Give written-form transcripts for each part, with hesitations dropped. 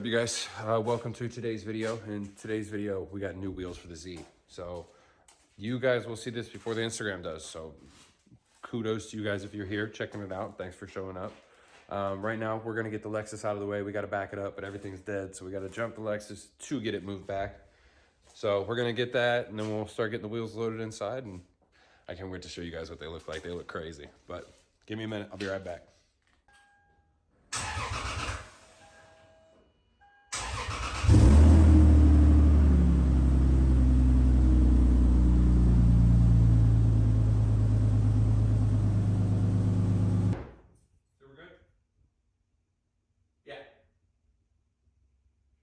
You guys, welcome to today's video. In today's video, we got new wheels for the Z. So you guys will see this before the Instagram does. So kudos to you guys if you're here checking it out. Thanks for showing up. Right now, we're gonna get the Lexus out of the way. We gotta back it up, but everything's dead. So we gotta jump the Lexus to get it moved back. So we're gonna get that and then we'll start getting the wheels loaded inside. And I can't wait to show you guys what they look like. They look crazy, but give me a minute. I'll be right back.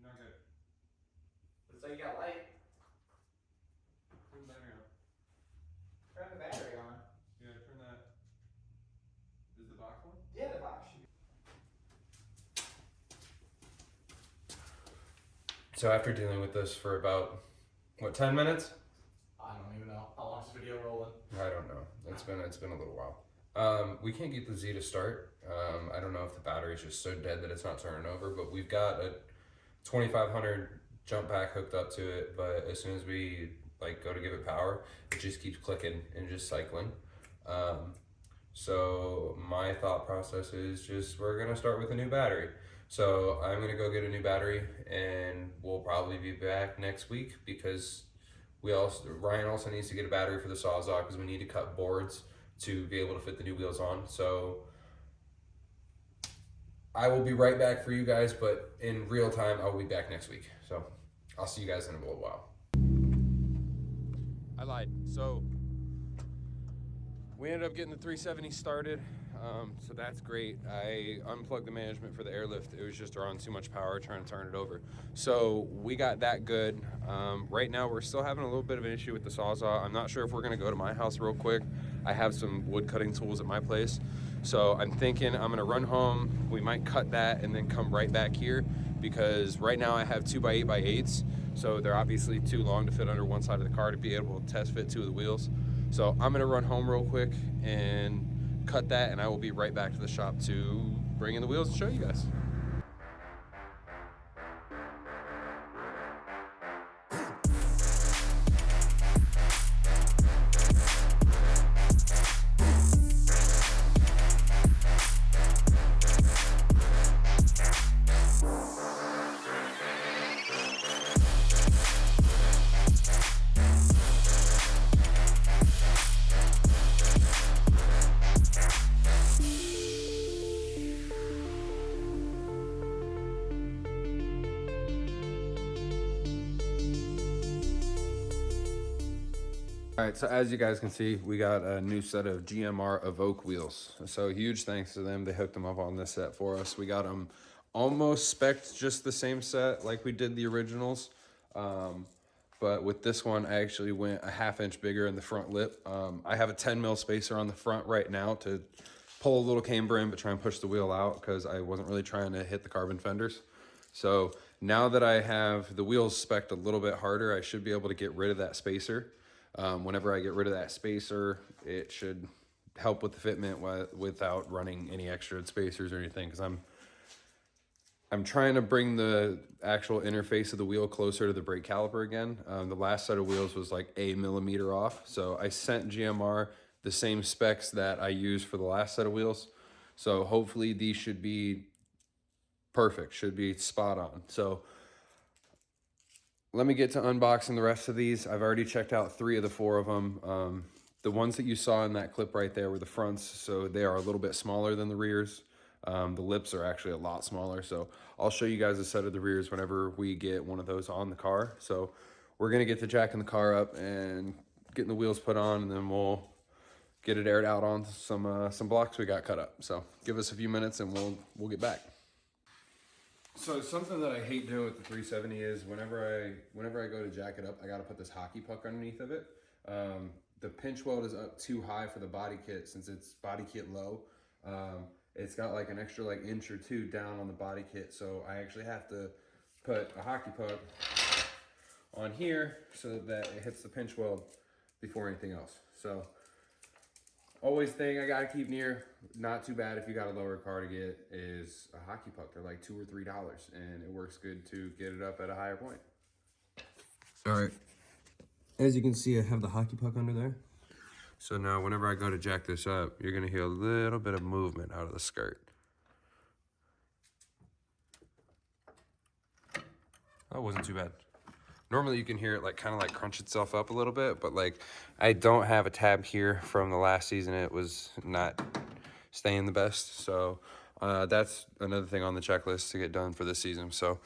Not good. Looks like you got light. Turn the battery on. Turn the battery on. Yeah, turn that. Is the box on? Yeah, the box should be. So after dealing with this for about, what, 10 minutes? I don't even know. How long's this video rolling? I don't know. It's been a little while. We can't get the Z to start. I don't know if the battery's just so dead that it's not turning over, but we've got a 2500 jump pack hooked up to it, but as soon as we go to give it power, it just keeps clicking and just cycling. So my thought process is just we're gonna start with a new battery. So I'm gonna go get a new battery and we'll probably be back next week because Ryan also needs to get a battery for the Sawzall because we need to cut boards to be able to fit the new wheels on. So I will be right back for you guys, but in real time, I'll be back next week. So I'll see you guys in a little while. I lied. So we ended up getting the 370 started. So that's great. I unplugged the management for the airlift. It was just drawing too much power trying to turn it over. So we got that good. Right now we're still having a little bit of an issue with the Sawzall. I'm not sure if we're gonna go to my house real quick. I have some wood cutting tools at my place. So I'm thinking I'm gonna run home. We might cut that and then come right back here because right now I have 2x8x8s. So they're obviously too long to fit under one side of the car to be able to test fit two of the wheels. So I'm gonna run home real quick and cut that, and I will be right back to the shop to bring in the wheels and show you guys. All right, so as you guys can see, we got a new set of GMR Evoque wheels. So huge thanks to them. They hooked them up on this set for us. We got them almost spec'd just the same set like we did the originals. But with this one, I actually went a 1/2 inch bigger in the front lip. I have a 10 mil spacer on the front right now to pull a little camber in, but try and push the wheel out because I wasn't really trying to hit the carbon fenders. So now that I have the wheels spec'd a little bit harder, I should be able to get rid of that spacer. Whenever I get rid of that spacer, it should help with the fitment without running any extra spacers or anything. Because I'm trying to bring the actual interface of the wheel closer to the brake caliper again. The last set of wheels was like a millimeter off. So I sent GMR the same specs that I used for the last set of wheels. So hopefully these should be perfect, should be spot on. So let me get to unboxing the rest of these. I've already checked out 3 of the 4 of them. The ones that you saw in that clip right there were the fronts, so they are a little bit smaller than the rears. The lips are actually a lot smaller, so I'll show you guys a set of the rears whenever we get one of those on the car. So we're gonna get the jack in the car up and getting the wheels put on, and then we'll get it aired out on some blocks we got cut up. So give us a few minutes and we'll get back. So something that I hate doing with the 370 is whenever I go to jack it up, I got to put this hockey puck underneath of it. The pinch weld is up too high for the body kit since it's body kit low. It's got like an extra inch or 2 down on the body kit, so I actually have to put a hockey puck on here so that it hits the pinch weld before anything else. So always thing I gotta keep near, not too bad if you got a lower car to get, is a hockey puck. They're like $2 or $3, and it works good to get it up at a higher point. All right. As you can see, I have the hockey puck under there. So now whenever I go to jack this up, you're gonna hear a little bit of movement out of the skirt. That wasn't too bad. Normally you can hear it like kind of like crunch itself up a little bit, but like I don't have a tab here from the last season. It was not staying the best. So that's another thing on the checklist to get done for this season. So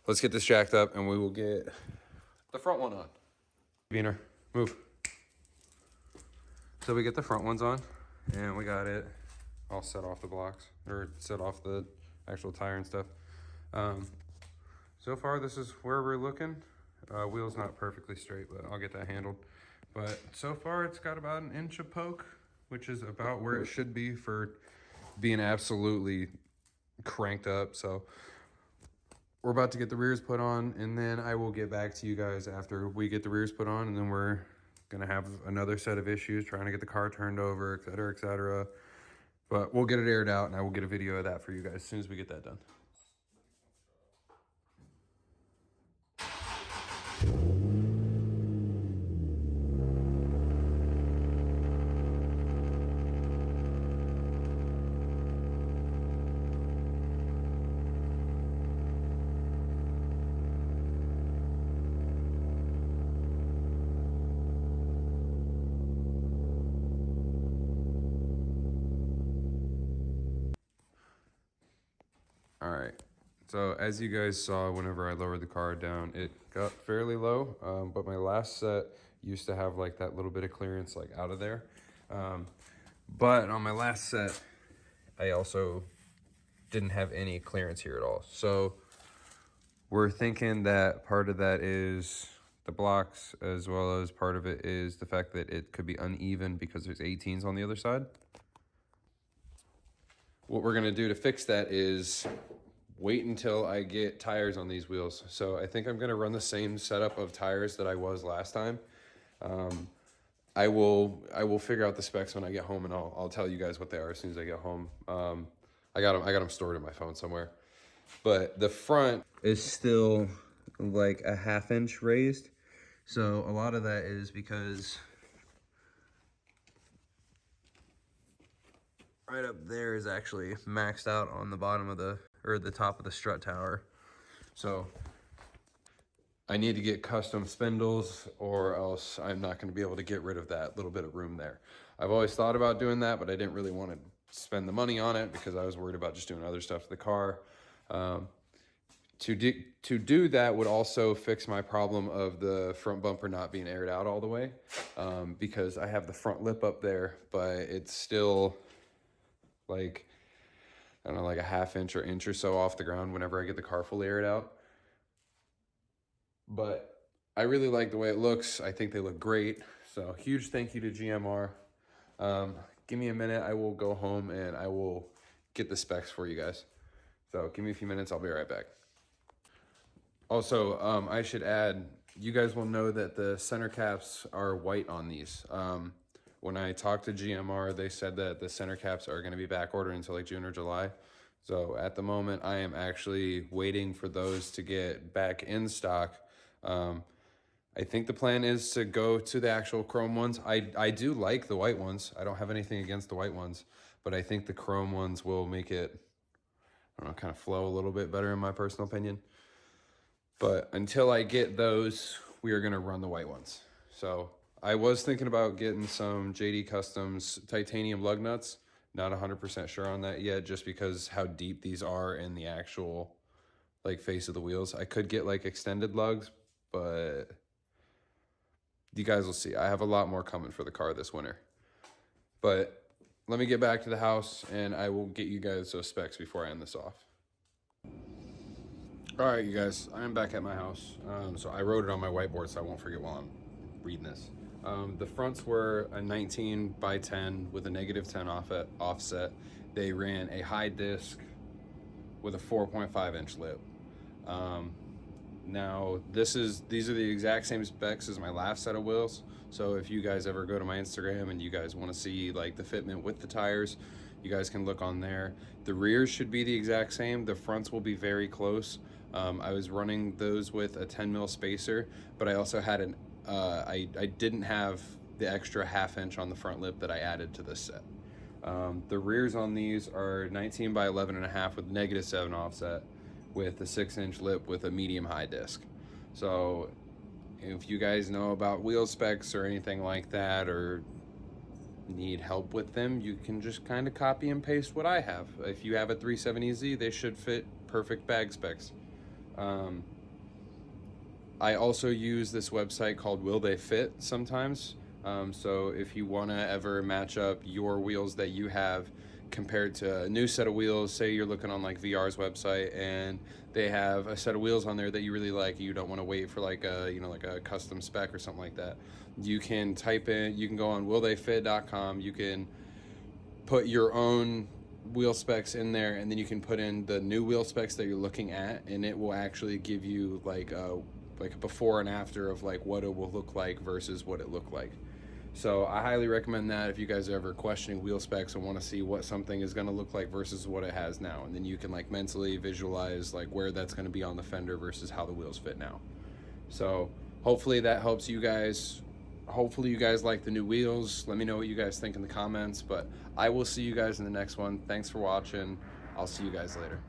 let's get this jacked up and we will get the front one on. Wiener, move. So we get the front ones on and we got it all set off the blocks or set off the actual tire and stuff. So far this is where we're looking. Wheel's not perfectly straight, but I'll get that handled. But so far it's got about 1 inch of poke, which is about where it should be for being absolutely cranked up. So we're about to get the rears put on, and then I will get back to you guys after we get the rears put on, and then we're gonna have another set of issues trying to get the car turned over, et cetera, et cetera. But we'll get it aired out, and I will get a video of that for you guys as soon as we get that done. All right, so as you guys saw, whenever I lowered the car down, it got fairly low, but my last set used to have like that little bit of clearance like out of there. But on my last set, I also didn't have any clearance here at all. So we're thinking that part of that is the blocks, as well as part of it is the fact that it could be uneven because there's 18s on the other side. What we're gonna do to fix that is wait until I get tires on these wheels. So I think I'm gonna run the same setup of tires that I was last time. I will figure out the specs when I get home, and I'll tell you guys what they are as soon as I get home. I got them stored in my phone somewhere. But the front is still like a 1/2 inch raised. So a lot of that is because right up there is actually maxed out on the bottom of the top of the strut tower. So I need to get custom spindles, or else I'm not going to be able to get rid of that little bit of room there. I've always thought about doing that, but I didn't really want to spend the money on it because I was worried about just doing other stuff to the car. To do that would also fix my problem of the front bumper not being aired out all the way, because I have the front lip up there, but it's still like, I don't know, like a 1/2 inch or inch or so off the ground whenever I get the car fully aired out. But I really like the way it looks. I think they look great. So huge thank you to GMR. Give me a minute. I will go home and I will get the specs for you guys. So give me a few minutes. I'll be right back. Also, I should add, you guys will know that the center caps are white on these. When I talked to GMR, they said that the center caps are going to be back ordered until like June or July. So at the moment, I am actually waiting for those to get back in stock. I think the plan is to go to the actual chrome ones. I do like the white ones. I don't have anything against the white ones, but I think the chrome ones will make it, I don't know, kind of flow a little bit better in my personal opinion. But until I get those, we are going to run the white ones. So I was thinking about getting some JD Customs titanium lug nuts. Not 100% sure on that yet, just because how deep these are in the actual like face of the wheels. I could get like extended lugs, but you guys will see. I have a lot more coming for the car this winter. But let me get back to the house and I will get you guys those specs before I end this off. All right, you guys, I am back at my house. So I wrote it on my whiteboard so I won't forget while I'm reading this. The fronts were a 19 by 10 with a -10 offset. They ran a high disc with a 4.5 inch lip. Now these are the exact same specs as my last set of wheels. So if you guys ever go to my Instagram and you guys want to see like the fitment with the tires, you guys can look on there. The rears should be the exact same. The fronts will be very close. I was running those with a 10 mil spacer, but I also had I didn't have the extra ½ inch on the front lip that I added to this set. The rears on these are 19 by 11.5 with -7 offset, with a 6-inch lip with a medium high disc. So if you guys know about wheel specs or anything like that, or need help with them, you can just kind of copy and paste what I have. If you have a 370Z, they should fit perfect bag specs. I also use this website called Will They Fit sometimes. So if you want to ever match up your wheels that you have compared to a new set of wheels, say you're looking on like VR's website and they have a set of wheels on there that you really like, you don't want to wait for like a, like a custom spec or something like that, you can go on willtheyfit.com, you can put your own wheel specs in there, and then you can put in the new wheel specs that you're looking at, and it will actually give you like a before and after of like what it will look like versus what it looked like. So I highly recommend that if you guys are ever questioning wheel specs and want to see what something is going to look like versus what it has now, and then you can like mentally visualize like where that's going to be on the fender versus how the wheels fit now. So hopefully that helps you guys. Hopefully you guys like the new wheels. Let me know what you guys think in the comments, but I will see you guys in the next one. Thanks for watching. I'll see you guys later.